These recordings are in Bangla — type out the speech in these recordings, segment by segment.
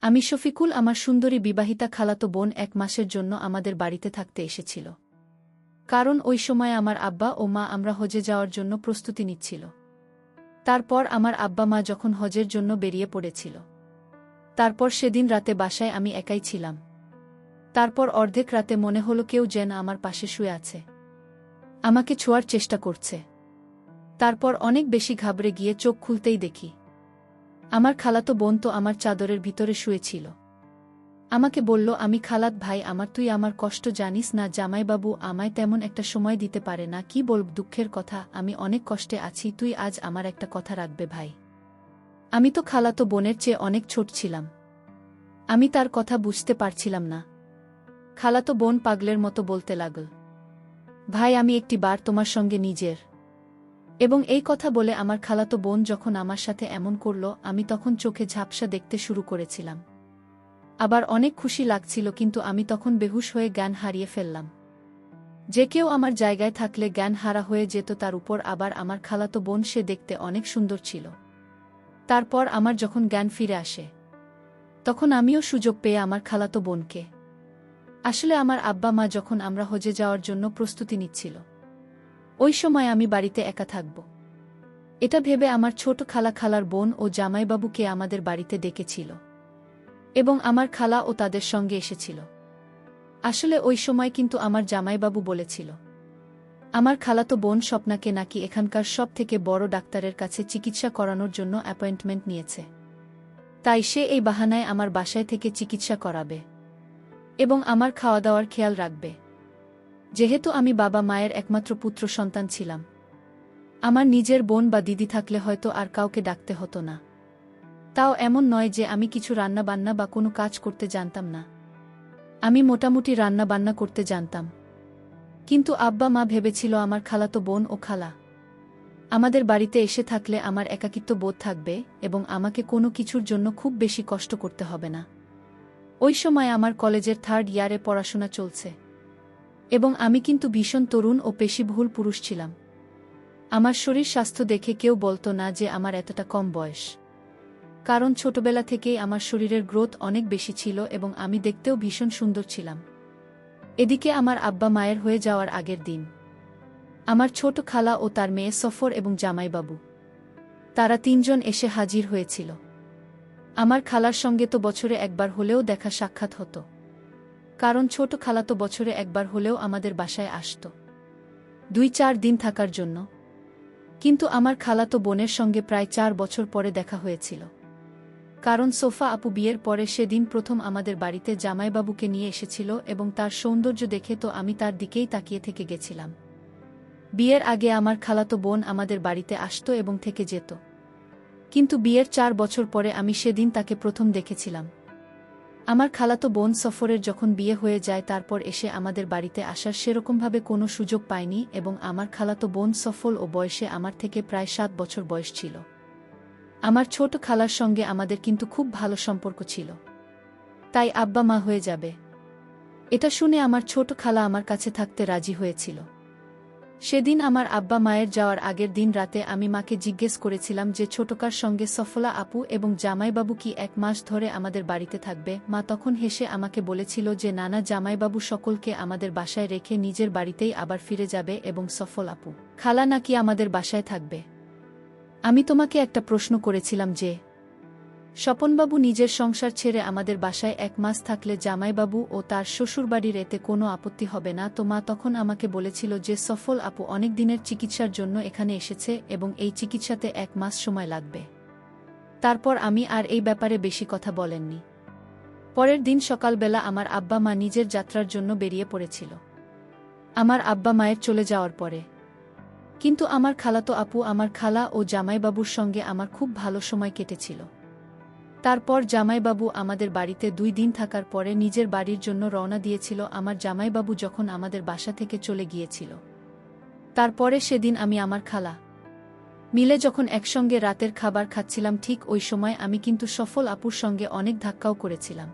আমি শফিকুল আমার সুন্দরী বিবাহিতা খালাতো বোন ১ মাসের জন্য আমাদের বাড়িতে থাকতে এসেছিল। কারণ ওই সময় আমার আব্বা ও মা আমরা হজে যাওয়ার জন্য প্রস্তুতি নিচ্ছিল। তারপর আমার আব্বা মা যখন হজের জন্য বেরিয়ে পড়েছিল, তারপর সেদিন রাতে বাসায় আমি একাই ছিলাম। তারপর অর্ধেক রাতে মনে হলো কেউ যেন আমার পাশে শুয়ে আছে, আমাকে ছোঁয়ার চেষ্টা করছে। তারপর অনেক বেশি ঘাবড়ে গিয়ে চোখ খুলতেই দেখি আমার খালাতো বোন তো আমার চাদরের ভিতরে শুয়েছিল। আমাকে বলল, আমি খালাত ভাই আমার, তুই আমার কষ্ট জানিস না? জামাইবাবু আমায় তেমন একটা সময় দিতে পারে না, কি বলব, দুঃখের কথা, আমি অনেক কষ্টে আছি, তুই আজ আমার একটা কথা রাখবে ভাই। আমি তো খালাতো বোনের চেয়ে অনেক ছোট ছিলাম, আমি তার কথা বুঝতে পারছিলাম না। খালাতো বোন পাগলের মতো বলতে লাগল, ভাই আমি একটি বার তোমার সঙ্গে নিজের। এবং এই কথা বলে আমার খালাতো বোন যখন আমার সাথে এমন করল, আমি তখন চোখে ঝাপসা দেখতে শুরু করেছিলাম। আবার অনেক খুশি লাগছিল, কিন্তু আমি তখন বেহুশ হয়ে জ্ঞান হারিয়ে ফেললাম। যে কেউ আমার জায়গায় থাকলে জ্ঞান হারা হয়ে যেত, তার উপর আবার আমার খালাতো বোন, সে দেখতে অনেক সুন্দর ছিল। তারপর আমার যখন জ্ঞান ফিরে আসে, তখন আমিও সুযোগ পেয়ে আমার খালাতো বোনকে, আসলে আমার আব্বা মা যখন আমরা হজে যাওয়ার জন্য প্রস্তুতি নিচ্ছিল, ওই সময় আমি বাড়িতে একা থাকব, এটা ভেবে আমার ছোট খালার বোন ও জামাইবাবুকে আমাদের বাড়িতে ডেকেছিল এবং আমার খালা ও তাদের সঙ্গে এসেছিল। আসলে ওই সময় কিন্তু আমার জামাইবাবু বলেছিল আমার খালাতো বোন স্বপ্নাকে নাকি এখানকার সব থেকে বড় ডাক্তারের কাছে চিকিৎসা করানোর জন্য অ্যাপয়েন্টমেন্ট নিয়েছে, তাই সে এই বাহানায় আমার বাসায় থেকে চিকিৎসা করাবে এবং আমার খাওয়া দাওয়ার খেয়াল রাখবে। যেহেতু আমি বাবা মায়ের একমাত্র পুত্র সন্তান ছিলাম, আমার নিজের বোন বা দিদি থাকলে হয়তো আর কাউকে ডাকতে হতো না। তাও এমন নয় যে আমি কিছু রান্নাবান্না বা কোনো কাজ করতে জানতাম না, আমি মোটামুটি রান্নাবান্না করতে জানতাম। কিন্তু আব্বা মা ভেবেছিল আমার খালাতো বোন ও খালা আমাদের বাড়িতে এসে থাকলে আমার একাকিত্ব বোধ থাকবে এবং আমাকে কোনো কিছুর জন্য খুব বেশি কষ্ট করতে হবে না। ওই সময় আমার কলেজের 3rd ইয়ারে পড়াশোনা চলছে এবং আমি কিন্তু ভীষণ তরুণ ও পেশিবহুল পুরুষ ছিলাম। আমার শরীর স্বাস্থ্য দেখে কেউ বলতো না যে আমার এতটা কম বয়স, কারণ ছোটবেলা থেকেই আমার শরীরের গ্রোথ অনেক বেশি ছিল এবং আমি দেখতেও ভীষণ সুন্দর ছিলাম। এদিকে আমার আব্বা মায়ের হয়ে যাওয়ার আগের দিন আমার ছোট খালা ও তার মেয়ে সফর এবং জামাইবাবু, তারা 3 জন এসে হাজির হয়েছিল। আমার খালার সঙ্গে তো বছরে একবার হলেও দেখা সাক্ষাৎ হতো, কারণ ছোট খালা তো বছরে একবার হলেও আমাদের বাসায় আসত 2-4 দিন থাকার জন্য। কিন্তু আমার খালাতো বোনের সঙ্গে প্রায় 4 বছর পরে দেখা হয়েছিল, কারণ সোফা আপু বিয়ের পরে সেদিন প্রথম আমাদের বাড়িতে জামাইবাবুকে নিয়ে এসেছিল এবং তার সৌন্দর্য দেখে তো আমি তার দিকেই তাকিয়ে থেকে গেছিলাম। বিয়ের আগে আমার খালাতো বোন আমাদের বাড়িতে আসতো এবং থেকে যেত, কিন্তু বিয়ের 4 বছর পরে আমি সেদিন তাকে প্রথম দেখেছিলাম। আমার খালাতো বোন সফরের যখন বিয়ে হয়ে যায়, তারপর এসে আমাদের বাড়িতে আসার সেরকমভাবে কোনো সুযোগ পায়নি এবং আমার খালাতো বোন সফল ও বয়সে আমার থেকে প্রায় 7 বছর বয়স ছিল। আমার ছোট খালার সঙ্গে আমাদের কিন্তু খুব ভালো সম্পর্ক ছিল, তাই আব্বা মা হয়ে যাবে এটা শুনে আমার ছোট খালা আমার কাছে থাকতে রাজি হয়েছিল। সেদিন আমার আব্বা মায়ের যাওয়ার আগের দিন রাতে আমি মাকে জিজ্ঞেস করেছিলাম যে ছোটকার সঙ্গে সফলা আপু এবং জামাইবাবু কি 1 মাস ধরে আমাদের বাড়িতে থাকবে। মা তখন হেসে আমাকে বলেছিল যে নানা, জামাইবাবু সকলকে আমাদের বাসায় রেখে নিজের বাড়িতেই আবার ফিরে যাবে এবং সফল আপু খালা নাকি আমাদের বাসায় থাকবে। আমি তোমাকে একটা প্রশ্ন করেছিলাম যে স্বপনবাবু নিজের সংসার ছেড়ে আমাদের বাসায় 1 মাস থাকলে জামাইবাবু ও তার শ্বশুরবাড়ির এতে কোনো আপত্তি হবে না? তো মা তখন আমাকে বলেছিল যে সফল আপু অনেক দিনের চিকিৎসার জন্য এখানে এসেছে এবং এই চিকিৎসাতে 1 মাস সময় লাগবে। তারপর আমি আর এই ব্যাপারে বেশি কথা বলেননি। পরের দিন সকালবেলা আমার আব্বা মা নিজের যাত্রার জন্য বেরিয়ে পড়েছিল আমার আব্বা মায়ের চলে যাওয়ার পরে। কিন্তু আমার খালাতো আপু, আমার খালা ও জামাইবাবুর সঙ্গে আমার খুব ভালো সময় কেটেছিল। তারপর জামাইবাবু আমাদের বাড়িতে 2 দিন থাকার পরে নিজের বাড়ির জন্য রওনা দিয়েছিল। আমার জামাইবাবু যখন আমাদের বাসা থেকে চলে গিয়েছিল, তারপরে সেদিন আমি আমার খালা মিলে যখন একসঙ্গে রাতের খাবার খাচ্ছিলাম, ঠিক ওই সময় আমি কিন্তু সফল আপুর সঙ্গে অনেক ধাক্কাও করেছিলাম।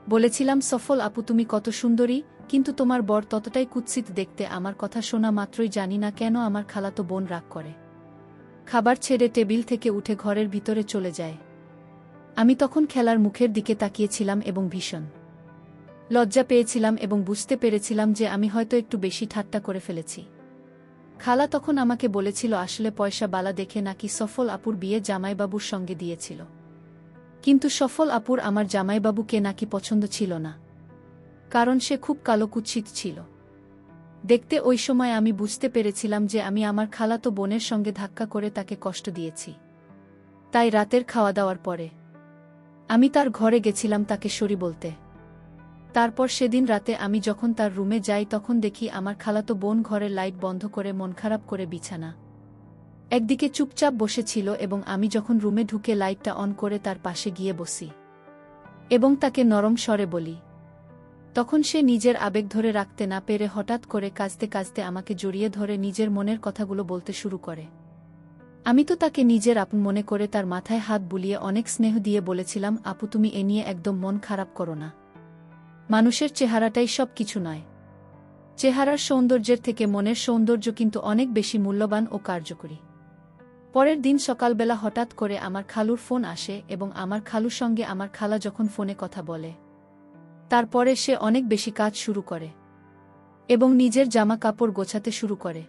বলেছিলাম, সফল আপু তুমি কত সুন্দরী, কিন্তু তোমার বর ততটাই কুৎসিত দেখতে। আমার কথা শোনা মাত্রই জানি না কেন আমার খালাতো বোন রাগ করে খাবার ছেড়ে টেবিল থেকে উঠে ঘরের ভিতরে চলে যায়। আমি তখন খেলার মুখের দিকে তাকিয়েছিলাম এবং ভীষণ লজ্জা পেয়েছিলাম এবং বুঝতে পেরেছিলাম যে আমি হয়তো একটু বেশি ঠাট্টা করে ফেলেছি। খালা তখন আমাকে বলেছিল আসলে পয়সা বালা দেখে নাকি সফল আপুর বিয়ে জামাইবাবুর সঙ্গে দিয়েছিল, কিন্তু সফল আপুর আমার জামাইবাবুকে নাকি পছন্দ ছিল না, কারণ সে খুব কালো কুৎসিত ছিল দেখতে। ওই সময় আমি বুঝতে পেরেছিলাম যে আমি আমার খালাতো বোনের সঙ্গে ধাক্কা করে তাকে কষ্ট দিয়েছি। তাই রাতের খাওয়া দাওয়ার পরে আমি তার ঘরে গেছিলাম তাকে সরি বলতে। তারপর সেদিন রাতে আমি যখন তার রুমে যাই তখন দেখি আমার খালাতো বোন ঘরের লাইট বন্ধ করে মন খারাপ করে বিছানা একদিকে চুপচাপ বসেছিল এবং আমি যখন রুমে ঢুকে লাইটটা অন করে তার পাশে গিয়ে বসি এবং তাকে নরম স্বরে বলি, তখন সে নিজের আবেগ ধরে রাখতে না পেরে হঠাৎ করে কাঁদতে কাঁদতে আমাকে জড়িয়ে ধরে নিজের মনের কথাগুলো বলতে শুরু করে। আমি তো তাকে নিজের আপন মনে করে তার মাথায় হাত বুলিয়ে অনেক স্নেহ দিয়ে বলেছিলাম, আপু তুমি এ নিয়ে একদম মন খারাপ করো না, মানুষের চেহারাটাই সব কিছু নয়, চেহারার সৌন্দর্যের থেকে মনের সৌন্দর্য কিন্তু অনেক বেশি মূল্যবান ও কার্যকরী। পরের দিন সকালবেলা হঠাৎ করে আমার খালুর ফোন আসে এবং আমার খালুর সঙ্গে আমার খালা যখন ফোনে কথা বলে তারপরে সে অনেক বেশি কাজ শুরু করে এবং নিজের জামা কাপড় গোছাতে শুরু করে।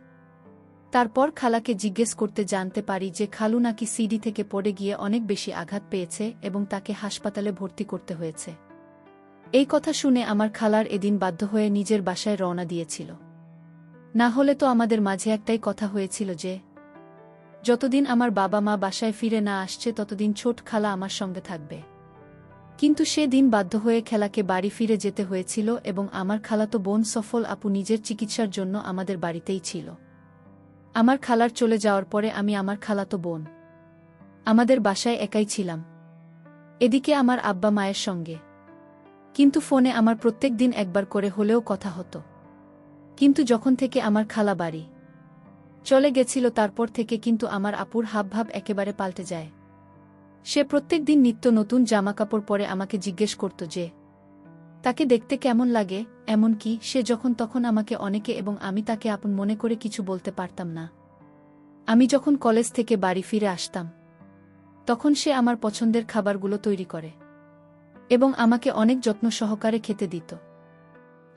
তারপর খালাকে জিজ্ঞেস করতে জানতে পারি যে খালু নাকি সিঁড়ি থেকে পড়ে গিয়ে অনেক বেশি আঘাত পেয়েছে এবং তাকে হাসপাতালে ভর্তি করতে হয়েছে। এই কথা শুনে আমার খালার এদিন বাধ্য হয়ে নিজের বাসায় রওনা দিয়েছিল। না হলে তো আমাদের মাঝে একটাই কথা হয়েছিল যে যতদিন আমার বাবা মা বাসায় ফিরে না আসছে ততদিন ছোট খালা আমার সঙ্গে থাকবে। কিন্তু সে দিন বাধ্য হয়ে খেলাকে বাড়ি ফিরে যেতে হয়েছিল এবং আমার খালাতো বোন সফল আপু নিজের চিকিৎসার জন্য আমাদের বাড়িতেই ছিল। আমার খালার চলে যাওয়ার পরে আমি আমার খালাতো বোন আমাদের বাসায় একাই ছিলাম, এদিকে আমার আব্বা মায়ের সঙ্গে। কিন্তু ফোনে আমার প্রত্যেক দিন একবার করে হলেও কথা হতো। কিন্তু যখন থেকে আমার খালা বাড়ি চলে গেছিল তারপর থেকে কিন্তু আমার আপুর হাবভাব একেবারে পাল্টে যায়। সে প্রত্যেক দিন নিত্য নতুন জামাকাপড় পরে আমাকে জিজ্ঞেস করত যে তাকে দেখতে কেমন লাগে, এমনকি সে যখন তখন আমাকে অনেকে এবং আমি তাকে আপন মনে করে কিছু বলতে পারতাম না। আমি যখন কলেজ থেকে বাড়ি ফিরে আসতাম তখন সে আমার পছন্দের খাবারগুলো তৈরি করে এবং আমাকে অনেক যত্ন সহকারে খেতে দিত।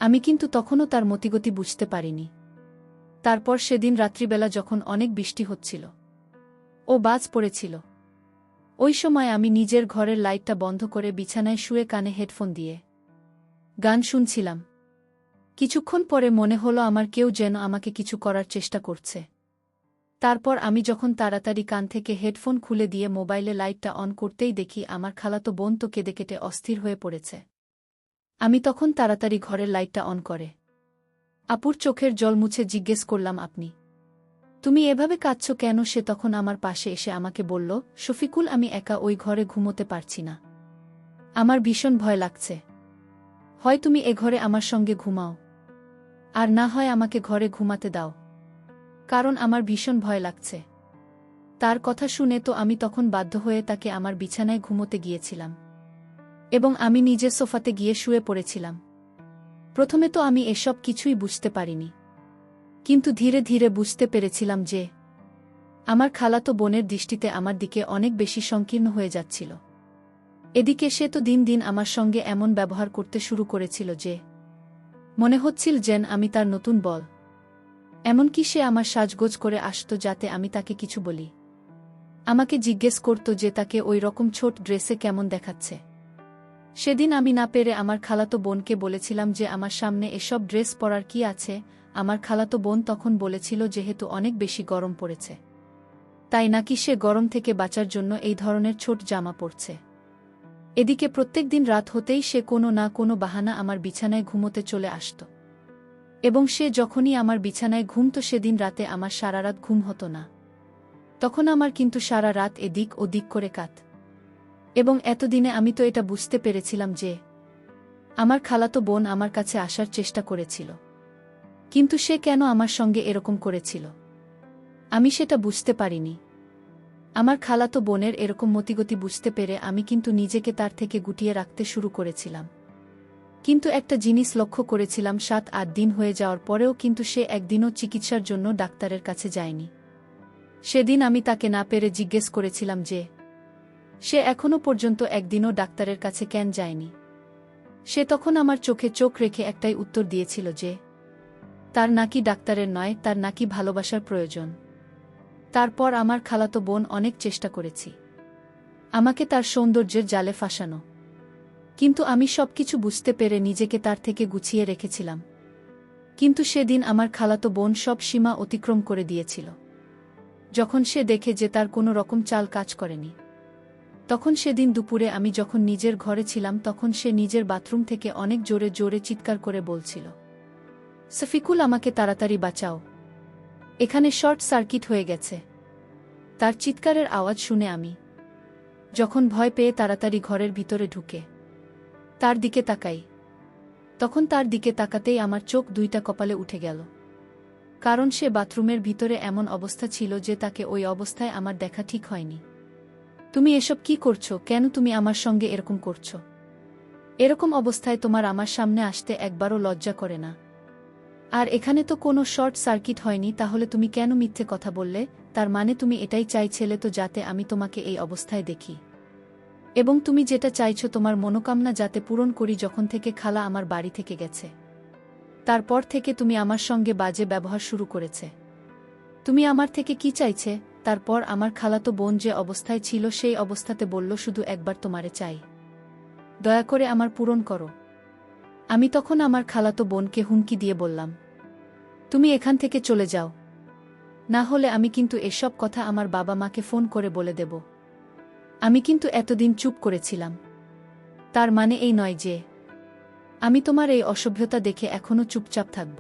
আমি কিন্তু তখনও তার মতিগতি বুঝতে পারিনি। তারপর সেদিন রাত্রিবেলা যখন অনেক বৃষ্টি হচ্ছিল ও বাজ পড়েছিল, ওই সময় আমি নিজের ঘরের লাইটটা বন্ধ করে বিছানায় শুয়ে কানে হেডফোন দিয়ে গান শুনছিলাম। কিছুক্ষণ পরে মনে হলো আমার কেউ যেন আমাকে কিছু করার চেষ্টা করছে। তারপর আমি যখন তাড়াতাড়ি কান থেকে হেডফোন খুলে দিয়ে মোবাইলে লাইটটা অন করতেই দেখি আমার খালাতো বোন তো কেঁদে কেটে অস্থির হয়ে পড়েছে। আমি তখন তাড়াতাড়ি ঘরের লাইটটা অন করে আপুর চোখের জল মুছে জিজ্ঞেস করলাম, তুমি এভাবে কাঁদছ কেন? সে তখন আমার পাশে এসে আমাকে বলল, শফিকুল আমি একা ওই ঘরে ঘুমোতে পারছি না, আমার ভীষণ ভয় লাগছে। হয় তুমি এ ঘরে আমার সঙ্গে ঘুমাও, আর না হয় আমাকে ঘরে ঘুমাতে দাও, কারণ আমার ভীষণ ভয় লাগছে। তার কথা শুনে তো আমি তখন বাধ্য হয়ে তাকে আমার বিছানায় ঘুমোতে গিয়েছিলাম এবং আমি নিজের সোফাতে গিয়ে শুয়ে পড়েছিলাম। প্রথমে তো আমি এসব কিছুই বুঝতে পারিনি, কিন্তু ধীরে ধীরে বুঝতে পেরেছিলাম যে আমার খালাতো বোনের দৃষ্টিতে আমার দিকে অনেক বেশি সংকীর্ণ হয়ে যাচ্ছিল। এদিকে সে তো দিন দিন আমার সঙ্গে এমন ব্যবহার করতে শুরু করেছিল যে মনে হচ্ছিল যেন আমি তার নতুন বল। এমনকি সে আমার সাজগোজ করে আসত যাতে আমি তাকে কিছু বলি। আমাকে জিজ্ঞেস করত যে তাকে ওই রকম ছোট ড্রেসে কেমন দেখাচ্ছে। সেদিন আমি না পেরে আমার খালাতো বোনকে বলেছিলাম যে আমার সামনে এসব ড্রেস পরার কি আছে। আমার খালাতো বোন তখন বলেছিল যেহেতু অনেক বেশি গরম পড়েছে তাই নাকি সে গরম থেকে বাঁচার জন্য এই ধরনের ছোট জামা পরছে। এদিকে প্রত্যেক দিন রাত হতেই সে কোনো না কোনো বাহানা আমার বিছানায় ঘুমোতে চলে আসত এবং সে যখনই আমার বিছানায় ঘুমত সেদিন রাতে আমার সারা রাত ঘুম হতো না। তখন আমার কিন্তু সারা রাত এদিক ওদিক করে কাত এবং এতদিনে আমি তো এটা বুঝতে পেরেছিলাম যে আমার খালাতো বোন আমার কাছে আসার চেষ্টা করেছিল, কিন্তু সে কেন আমার সঙ্গে এরকম করেছিল আমি সেটা বুঝতে পারিনি। আমার খালাতো বোনের এরকম মতিগতি বুঝতে পেরে আমি কিন্তু নিজেকে তার থেকে গুটিয়ে রাখতে শুরু করেছিলাম। কিন্তু একটা জিনিস লক্ষ্য করেছিলাম, 7-8 দিন হয়ে যাওয়ার পরেও কিন্তু সে একদিনও চিকিৎসার জন্য ডাক্তারের কাছে যায়নি। সেদিন আমি তাকে না পেরে জিজ্ঞেস করেছিলাম যে সে এখনো পর্যন্ত একদিনও ডাক্তারের কাছে কেন যায়নি। সে তখন আমার চোখে চোখ রেখে একটাই উত্তর দিয়েছিল যে তার নাকি ডাক্তারের নয়, তার নাকি ভালোবাসার প্রয়োজন। তারপর আমার খালাতো বোন অনেক চেষ্টা করেছি আমাকে তার সৌন্দর্যের জালে ফাঁসানো, কিন্তু আমি সবকিছু বুঝতে পেরে নিজেকে তার থেকে গুছিয়ে রেখেছিলাম। কিন্তু সেদিন আমার খালাতো বোন সব সীমা অতিক্রম করে দিয়েছিল। যখন সে দেখে যে তার কোনো রকম চাল কাজ করেনি, তখন সেদিন দুপুরে আমি যখন নিজের ঘরে ছিলাম, তখন সে নিজের বাথরুম থেকে অনেক জোরে জোরে চিৎকার করে বলছিল, শফিকুল, আমাকে তাড়াতাড়ি বাঁচাও, এখানে শর্ট সার্কিট হয়ে গেছে। তার চিৎকারের আওয়াজ শুনে আমি যখন ভয় পেয়ে তাড়াতাড়ি ঘরের ভিতরে ঢুকে তার দিকে তাকাই, তখন তার দিকে তাকাতেই আমার চোখ দুইটা কপালে উঠে গেল। কারণ সে বাথরুমের ভিতরে এমন অবস্থা ছিল যে তাকে ওই অবস্থায় আমার দেখা ঠিক হয়নি। তুমি এসব কি করছো? কেন তুমি আমার সঙ্গে এরকম করছো? এরকম অবস্থায় তোমার আমার সামনে আসতে একবারও লজ্জা করে না? আর এখানে তো কোনো শর্ট সার্কিট হয়নি, তাহলে তুমি কেন মিথ্যে কথা বললে? তার মানে তুমি এটাই চাইছিলে তো যাতে আমি তোমাকে এই অবস্থায় দেখি, এবং তুমি যেটা চাইছো তোমার মনোকামনা যাতে পূরণ করি। যখন থেকে খালা আমার বাড়ি থেকে গেছে, তারপর থেকে তুমি আমার সঙ্গে বাজে ব্যবহার শুরু করেছে। তুমি আমার থেকে কি চাইছে? তারপর আমার খালাতো বোন যে অবস্থায় ছিল সেই অবস্থাতে বলল, শুধু একবার তোমারে চাই, দয়া করে আমার পূরণ করো। আমি তখন আমার খালাতো বোনকে হুমকি দিয়ে বললাম, তুমি এখান থেকে চলে যাও, না হলে আমি কিন্তু এসব কথা আমার বাবা মাকে ফোন করে বলে দেব। আমি কিন্তু এতদিন চুপ করেছিলাম, তার মানে এই নয় যে আমি তোমার এই অসভ্যতা দেখে এখনো চুপচাপ থাকব।